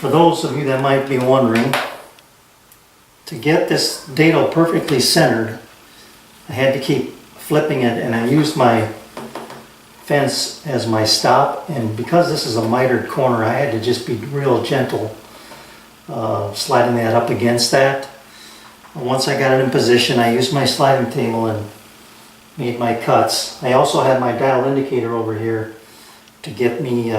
for those of you that might be wondering, to get this dado perfectly centered, I had to keep flipping it, and I used my fence as my stop, and because this is a mitered corner, I had to just be real gentle sliding that up against that. Once I got it in position, I used my sliding table and made my cuts. I also had my dial indicator over here to get me,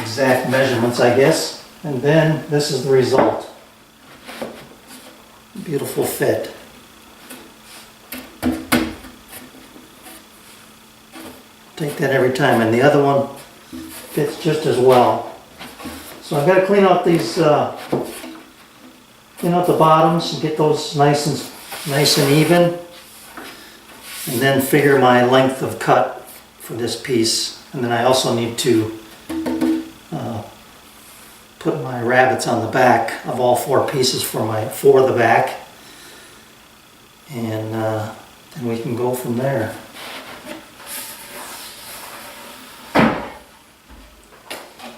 exact measurements, I guess. And then this is the result. Beautiful fit. Take that every time, and the other one fits just as well. So I've got to clean out these, clean out the bottoms and get those nice and even, and then figure my length of cut for this piece. And then I also need to put my rabbets on the back of all four pieces for the back, and then we can go from there.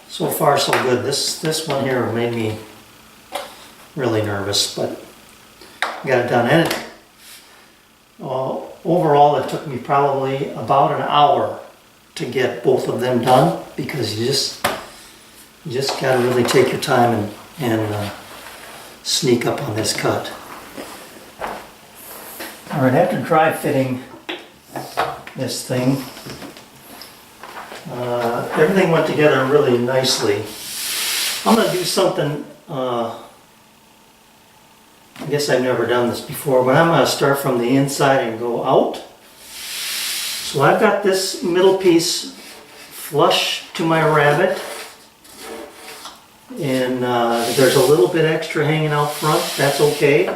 So far so good. This one here made me really nervous, but I got it done. And overall it took me probably about an hour to get both of them done, because you just got to really take your time and sneak up on this cut. All right, after dry fitting this thing, everything went together really nicely. I'm going to do something, I guess I've never done this before, but I'm going to start from the inside and go out. So I've got this middle piece flush to my rabbet, and there's a little bit extra hanging out front. That's okay.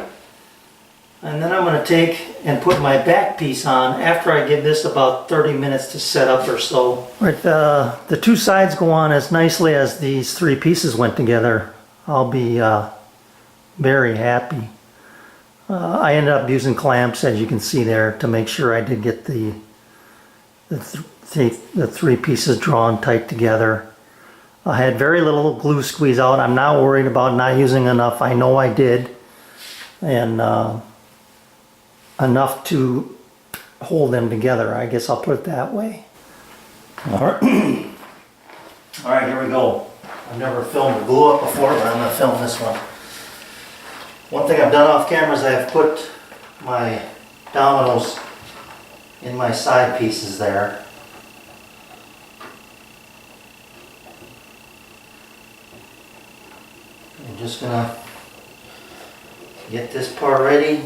And then I'm going to take and put my back piece on after I give this about 30 minutes to set up or so. Right, the two sides go on as nicely as these three pieces went together. I'll be very happy. I ended up using clamps, as you can see there, to make sure I did get the three pieces drawn tight together. I had very little glue squeeze out. I'm not worried about not using enough. I know I did. And enough to hold them together. I guess I'll put it that way. All right, all right, here we go. I've never filmed a glue up before, but I'm going to film this one. One thing I've done off camera is I've put my dominoes in my side pieces there. I'm just going to get this part ready.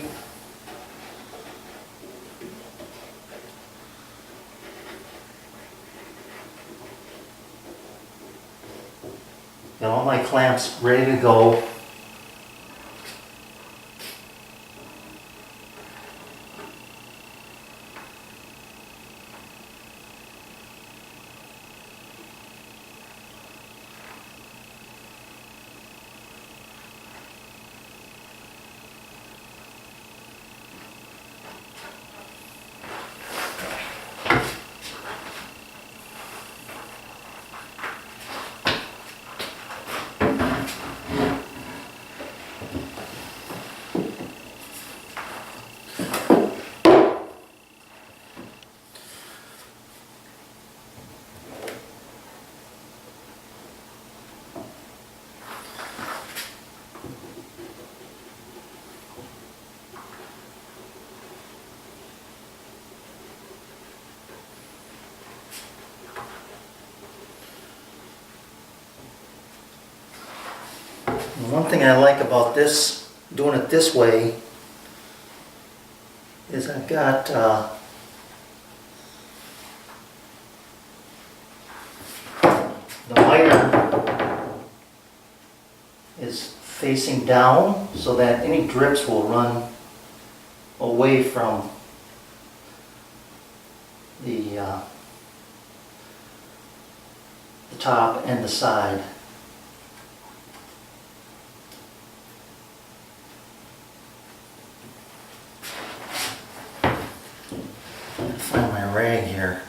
Got all my clamps ready to go. And one thing I like about this, doing it this way, is I've got the miter is facing down so that any drips will run away from the top and the side. Find my rag here.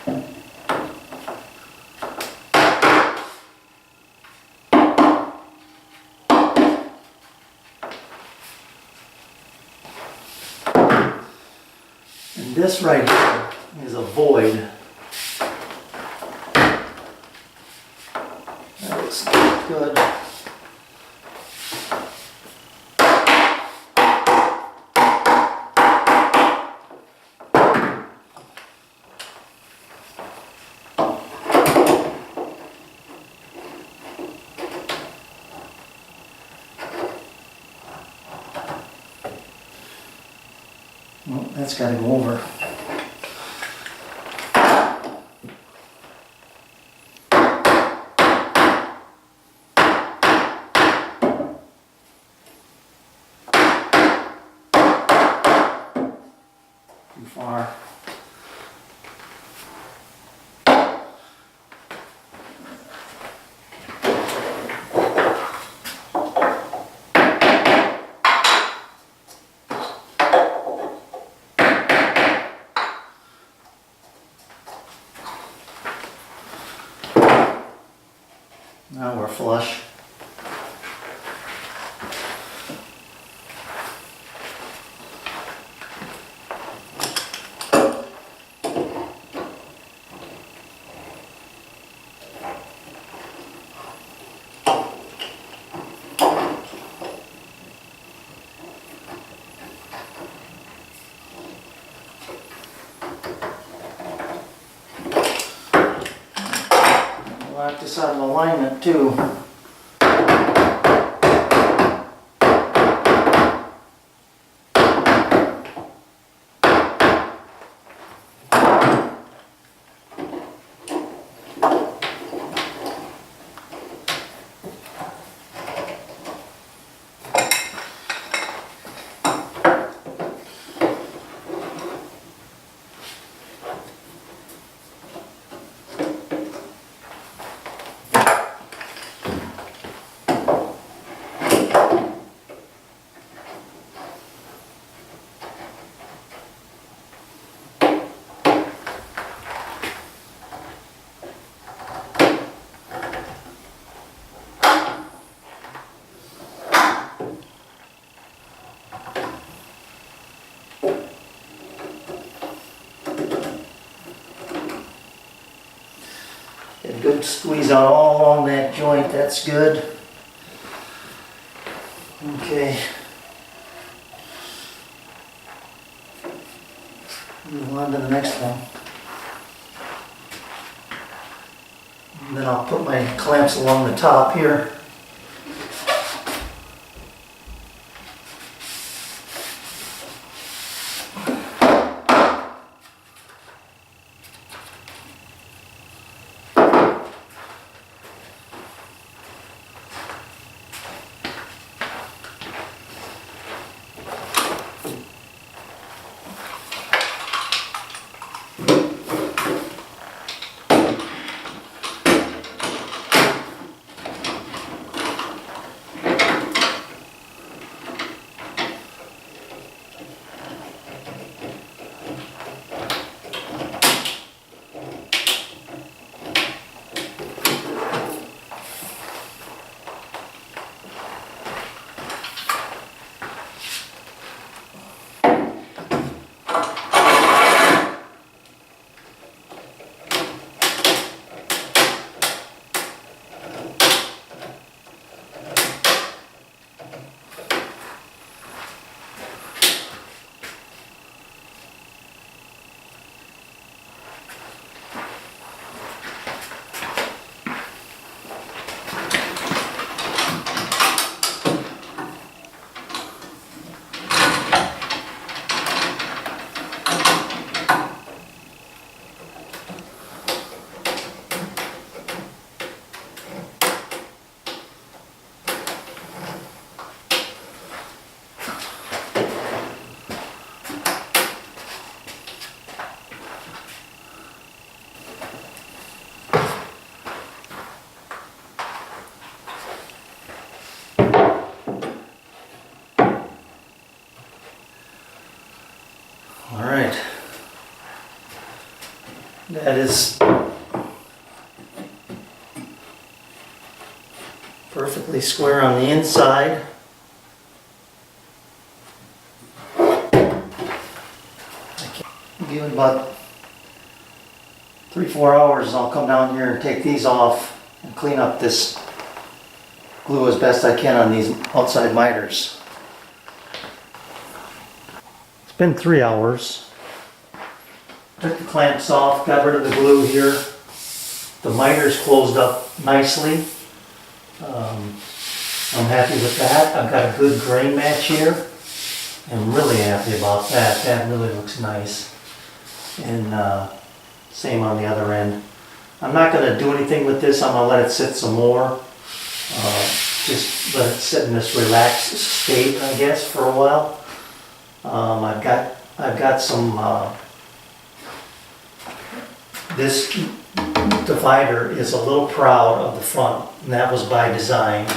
And this right here is a void. That looks good. Well, that's got to go over. Too far. Now we're flush. Lock this out of alignment too. Get a good squeeze out all along that joint, that's good. Okay. Move on to the next one. And then I'll put my clamps along the top here. That is perfectly square on the inside. Give it about 3-4 hours and I'll come down here and take these off and clean up this glue as best I can on these outside miters. It's been 3 hours. Took the clamps off, got rid of the glue here. The miters closed up nicely. I'm happy with that. I've got a good grain match here. I'm really happy about that. That really looks nice. And same on the other end. I'm not going to do anything with this. I'm going to let it sit some more. Just let it sit in this relaxed state, I guess, for a while. I've got some. This divider is a little proud of the front, and that was by design.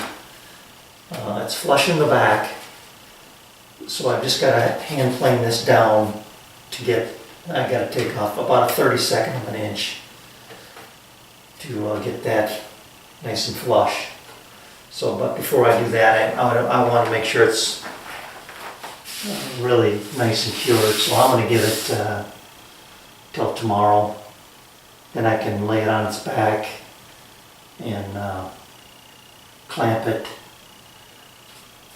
It's flush in the back, so I've just got to hand plane this down to get. I got to take off about a 32nd of an inch to get that nice and flush. So, but before I do that, I want to make sure it's really nice and cured. So I'm going to give it till tomorrow. Then I can lay it on its back and clamp it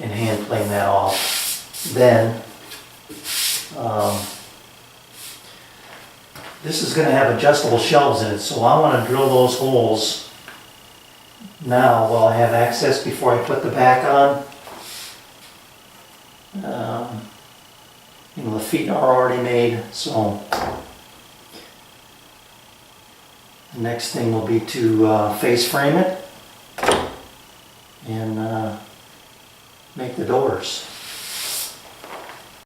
and hand plane that off. Then this is going to have adjustable shelves in it, so I want to drill those holes now while I have access before I put the back on. The feet are already made, so the next thing will be to face frame it and make the doors.